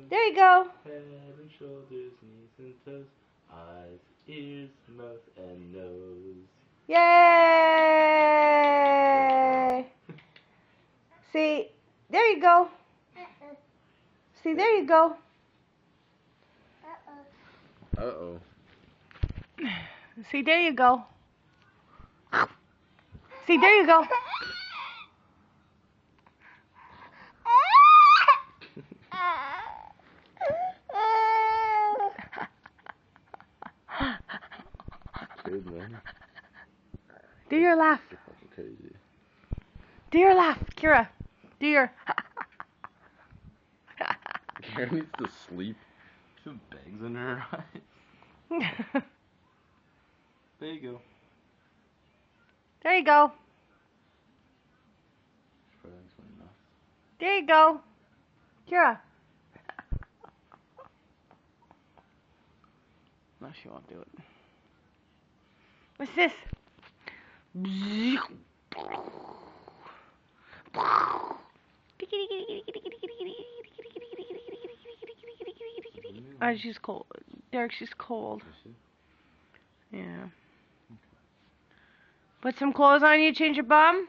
There you go. Head and shoulders, knees and toes, eyes, ears, mouth, and nose. Yay! See, there you go. See, there you go. Uh-oh. See, there you go. See, there you go. Good, man. Do your laugh. You're fucking crazy. Do your laugh, Kira. Do your. Karen needs to sleep. She has bags under her eyes. There you go. There you go. There you go. Kira. No, she won't do it. What's this? Oh, she's cold. Derek, she's cold. Yeah. Put some clothes on you, change your bum.